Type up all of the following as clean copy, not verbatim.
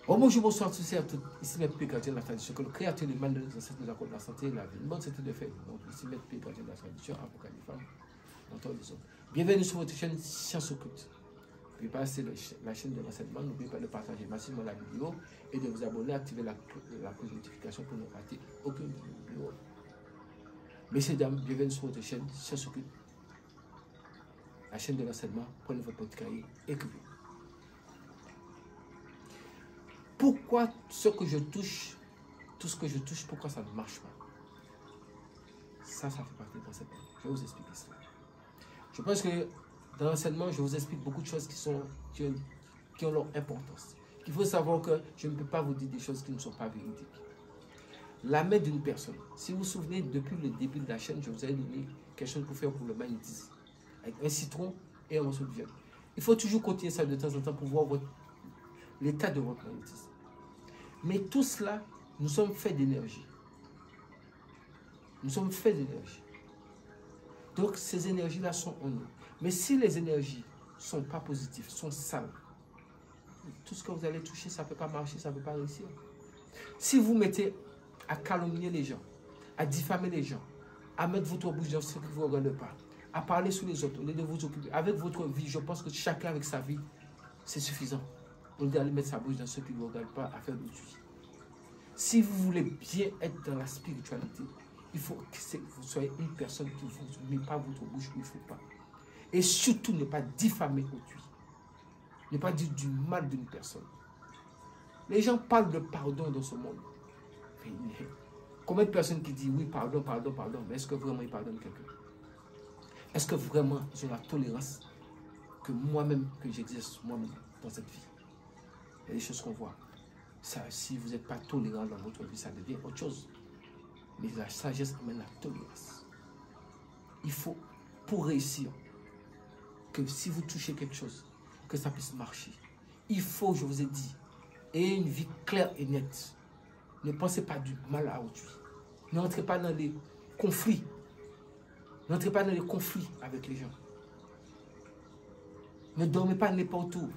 Au moment où bonsoir tous et à toutes, ici Maître P. Gardien de la tradition, que le créateur du mal de nos ancêtres nous accorde la santé et la vie, une bonne santé de fait. Donc ici Maître P. Gardien de la tradition, avocat des femmes, mentor des hommes. Bienvenue sur votre chaîne Science Occulte. N'oubliez pas, c'est la chaîne de l'enseignement, n'oubliez pas de partager massivement la vidéo et de vous abonner, activer la cloche de notification pour ne rater aucune vidéo. Messieurs et dames, bienvenue sur votre chaîne Science Occulte, la chaîne de l'enseignement. Prenez votre petit cahier, écrivez. Pourquoi ce que je touche, tout ce que je touche, pourquoi ça ne marche pas? Ça fait partie de l'enseignement. Je vais vous expliquer cela. Je pense que dans l'enseignement, je vous explique beaucoup de choses qui ont leur importance. Il faut savoir que je ne peux pas vous dire des choses qui ne sont pas véridiques. La main d'une personne, si vous vous souvenez, depuis le début de la chaîne, je vous avais donné quelque chose pour faire pour le magnétisme. Avec un citron et un morceau de viande. Il faut toujours continuer ça de temps en temps pour voir l'état de votre magnétisme. Mais tout cela, nous sommes faits d'énergie. Nous sommes faits d'énergie. Donc ces énergies-là sont en nous. Mais si les énergies ne sont pas positives, sont sales, tout ce que vous allez toucher, ça ne peut pas marcher, ça ne peut pas réussir. Si vous mettez à calomnier les gens, à diffamer les gens, à mettre votre bouche dans ce qui ne vous regarde pas, à parler sur les autres, au lieu de vous occuper, avec votre vie, je pense que chacun avec sa vie, c'est suffisant. Au lieu d'aller mettre sa bouche dans ce qui ne vous regarde pas, à faire d'autrui. Si vous voulez bien être dans la spiritualité, il faut que vous soyez une personne qui ne met pas votre bouche où il ne faut pas. Et surtout, ne pas diffamer autrui. Ne pas dire du mal d'une personne. Les gens parlent de pardon dans ce monde. Combien de personnes qui disent oui, pardon, pardon, pardon, mais est-ce que vraiment ils pardonnent quelqu'un? Est-ce que vraiment ils ont la tolérance que moi-même, que j'exerce moi-même dans cette vie? Il y a des choses qu'on voit. Ça, si vous n'êtes pas tolérant dans votre vie, ça devient autre chose. Mais la sagesse amène la tolérance. Il faut, pour réussir, que si vous touchez quelque chose, que ça puisse marcher. Il faut, je vous ai dit, ayez une vie claire et nette. Ne pensez pas du mal à autrui. N'entrez pas dans les conflits. N'entrez pas dans les conflits avec les gens. Ne dormez pas n'importe où.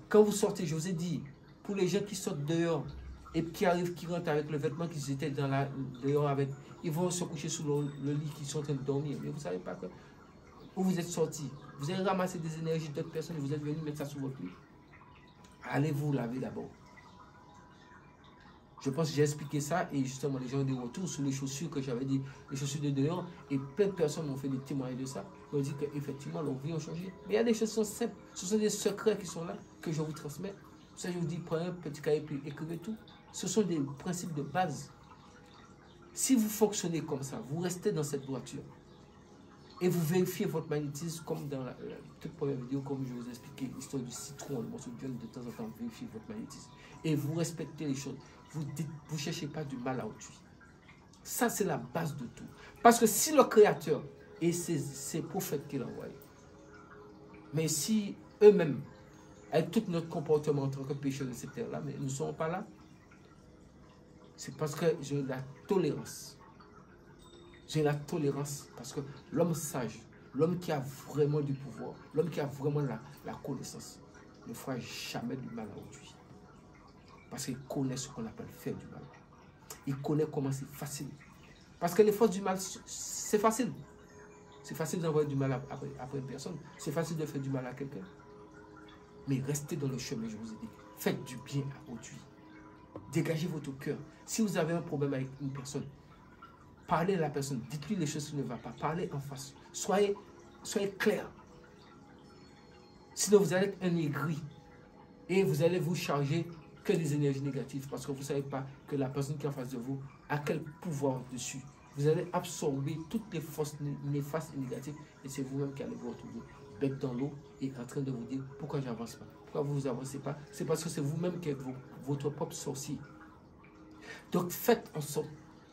Quand vous sortez, je vous ai dit, pour les gens qui sortent dehors et qui arrivent, qui rentrent avec le vêtement qu'ils étaient dehors avec, ils vont se coucher sous le lit qu'ils sont en train de dormir. Mais vous ne savez pas que où vous êtes sortis, vous avez ramassé des énergies d'autres personnes et vous êtes venus mettre ça sous votre lit. Allez vous laver d'abord. Je pense que j'ai expliqué ça et justement les gens ont des retours sur les chaussures que j'avais dit, les chaussures de dehors, et plein de personnes m'ont fait des témoignages de ça. Ils ont dit qu'effectivement leurs vies ont changé. Mais il y a des choses qui sont simples, ce sont des secrets qui sont là, que je vous transmets. Ça, je vous dis, prenez un petit cahier et écrivez tout. Ce sont des principes de base. Si vous fonctionnez comme ça, vous restez dans cette voiture et vous vérifiez votre magnétisme comme dans la toute première vidéo, comme je vous ai expliqué, l'histoire du citron, le morceau de viande, de temps en temps, vous vérifiez votre magnétisme. Et vous respectez les choses. Vous ne cherchez pas du mal à autrui. Ça, c'est la base de tout. Parce que si le Créateur et ses prophètes qu'il a envoyés, mais si eux-mêmes, avec tout notre comportement en tant que pécheurs de cette terre-là, mais nous ne sommes pas là, c'est parce que j'ai la tolérance. J'ai la tolérance parce que l'homme sage, l'homme qui a vraiment du pouvoir, l'homme qui a vraiment la connaissance, ne fera jamais du mal à autrui. Parce qu'il connaît ce qu'on appelle faire du mal. Il connaît comment c'est facile. Parce que les forces du mal, c'est facile. C'est facile d'envoyer du mal après une personne. C'est facile de faire du mal à quelqu'un. Mais restez dans le chemin, je vous ai dit. Faites du bien à autrui. Dégagez votre cœur. Si vous avez un problème avec une personne, parlez à la personne. Dites-lui les choses qui ne vont pas. Parlez en face. Soyez clair. Sinon, vous allez être un aigri. Et vous allez vous charger que des énergies négatives. Parce que vous ne savez pas que la personne qui est en face de vous a quel pouvoir dessus. Vous allez absorber toutes les forces néfastes et négatives. Et c'est vous-même qui allez vous retrouver bête dans l'eau et en train de vous dire pourquoi je n'avance pas. Pourquoi vous n'avancez pas? C'est parce que c'est vous-même qui êtes votre propre sorcier. Donc faites en sorte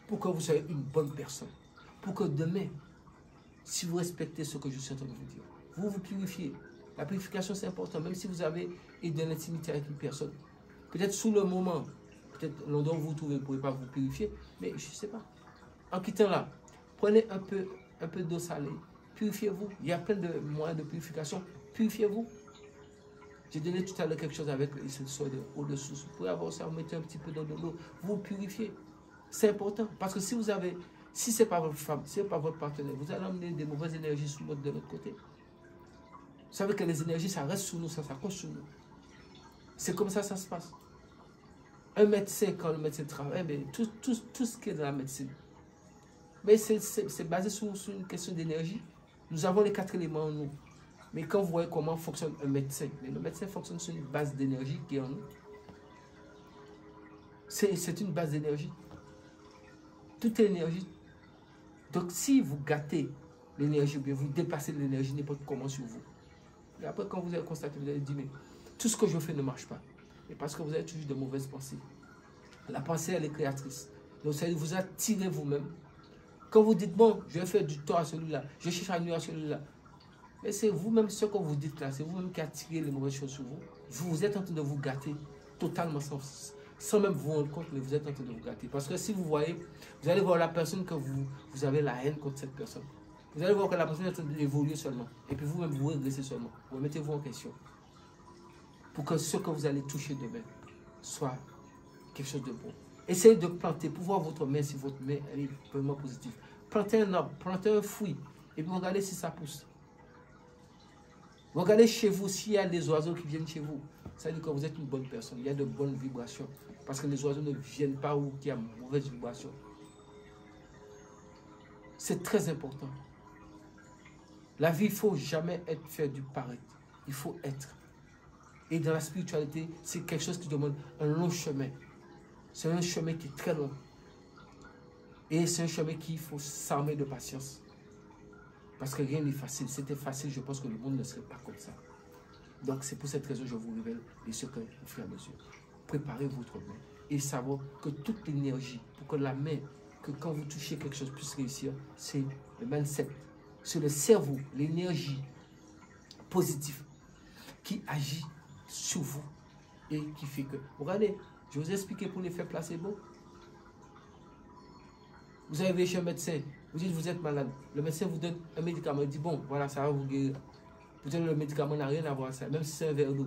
pour que vous soyez une bonne personne. Pour que demain, si vous respectez ce que je suis en train de vous dire, vous vous purifiez. La purification c'est important. Même si vous avez de l'intimité avec une personne. Peut-être sous le moment, peut-être l'endroit où vous vous trouvez, vous ne pouvez pas vous purifier. Mais je ne sais pas. En quittant là, prenez un peu d'eau salée. Purifiez-vous. Il y a plein de moyens de purification. Purifiez-vous. J'ai donné tout à l'heure quelque chose avec cette sorte d'eau de source. Vous pouvez avoir ça, vous mettez un petit peu dans de l'eau, vous purifiez. C'est important. Parce que si vous avez, si ce n'est pas votre femme, si ce n'est pas votre partenaire, vous allez emmener des mauvaises énergies sur l'autre de l'autre côté. Vous savez que les énergies, ça reste sur nous, ça s'accroche sur nous. C'est comme ça se passe. Un médecin, quand le médecin travaille, mais tout ce qui est dans la médecine, mais c'est basé sur une question d'énergie. Nous avons les 4 éléments en nous. Mais quand vous voyez comment fonctionne un médecin, mais le médecin fonctionne sur une base d'énergie qui est en nous. C'est une base d'énergie. Tout est énergie. Donc si vous gâtez l'énergie, ou bien vous dépassez l'énergie n'importe comment sur vous, et après quand vous allez constater, vous allez dire, mais tout ce que je fais ne marche pas. Et parce que vous avez toujours de mauvaises pensées. La pensée, elle est créatrice. Donc ça vous attirez vous-même. Quand vous dites, bon, je vais faire du tort à celui-là, je cherche à nuire à celui-là, mais c'est vous-même ce que vous dites là, c'est vous-même qui attirez les mauvaises choses sur vous. Vous êtes en train de vous gâter totalement sans même vous rendre compte, mais vous êtes en train de vous gâter. Parce que si vous voyez, vous allez voir la personne que vous avez la haine contre cette personne. Vous allez voir que la personne est en train d'évoluer seulement. Et puis vous-même, vous régressez seulement. Vous remettez-vous en question. Pour que ce que vous allez toucher demain soit quelque chose de bon. Essayez de planter, pour voir votre main, si votre main elle est vraiment positive. Plantez un arbre, plantez un fruit, et puis regardez si ça pousse. Regardez chez vous s'il y a des oiseaux qui viennent chez vous. Ça veut dire que vous êtes une bonne personne. Il y a de bonnes vibrations. Parce que les oiseaux ne viennent pas où il y a mauvaise vibration. C'est très important. La vie, il ne faut jamais faire du paraître. Il faut être. Et dans la spiritualité, c'est quelque chose qui demande un long chemin. C'est un chemin qui est très long. Et c'est un chemin qu'il faut s'armer de patience. Parce que rien n'est facile. C'était facile, je pense que le monde ne serait pas comme ça. Donc c'est pour cette raison que je vous révèle les secrets au fur et à mesure. Préparez votre main et savoir que toute l'énergie, pour que la main, que quand vous touchez quelque chose puisse réussir, c'est le mindset, c'est le cerveau, l'énergie positive qui agit sur vous et qui fait que... Regardez, je vous ai expliqué pour l'effet placebo. Vous arrivez chez un médecin, vous dites vous êtes malade. Le médecin vous donne un médicament, il dit bon, voilà, ça va vous guérir. Peut-être le médicament n'a rien à voir avec ça, même si c'est un verre d'eau.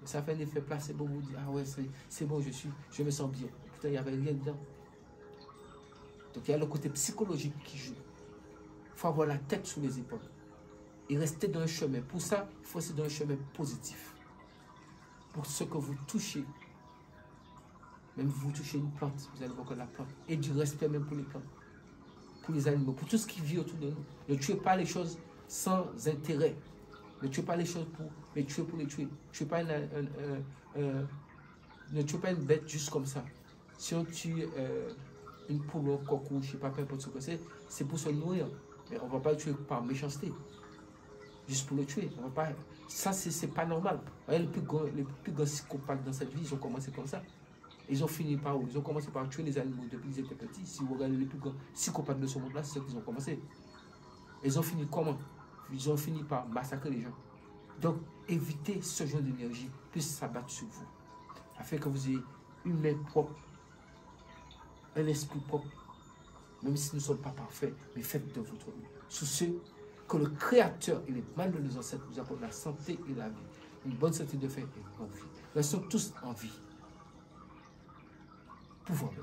Ça fait un effet placebo, vous dites ah ouais, c'est bon, je me sens bien. Putain, il n'y avait rien dedans. Donc il y a le côté psychologique qui joue. Il faut avoir la tête sous les épaules et rester dans un chemin. Pour ça, il faut rester dans un chemin positif. Pour ce que vous touchez, même vous touchez une plante, vous allez voir que la plante, et du respect même pour les plantes, pour les animaux, pour tout ce qui vit autour de nous. Ne tuez pas les choses sans intérêt. Ne tuez pas les choses pour les tuer pour les tuer. Ne tuez pas une bête juste comme ça. Si on tue une poule, un coq ou je ne sais pas, peu importe ce que c'est pour se nourrir. Mais on ne va pas le tuer par méchanceté. Juste pour le tuer. On va pas... Ça, c'est pas normal. Les plus grands psychopathes dans cette vie, ils ont commencé comme ça. Ils ont fini par où? Ils ont commencé par tuer les animaux depuis qu'ils étaient petits. Si vous regardez les plus grands psychopathes de ce monde-là, c'est ceux qui ont commencé. Ils ont fini comment? Ils ont fini par massacrer les gens. Donc, évitez ce genre d'énergie puisse s'abattre sur vous. Afin que vous ayez une main propre, un esprit propre. Même si nous ne sommes pas parfaits, mais faites de votre mieux. Sous ce que le Créateur et les mains de nos ancêtres nous apportent la santé et la vie. Une bonne santé de fer et une bonne vie. Nous sommes tous en vie. Pouvoir de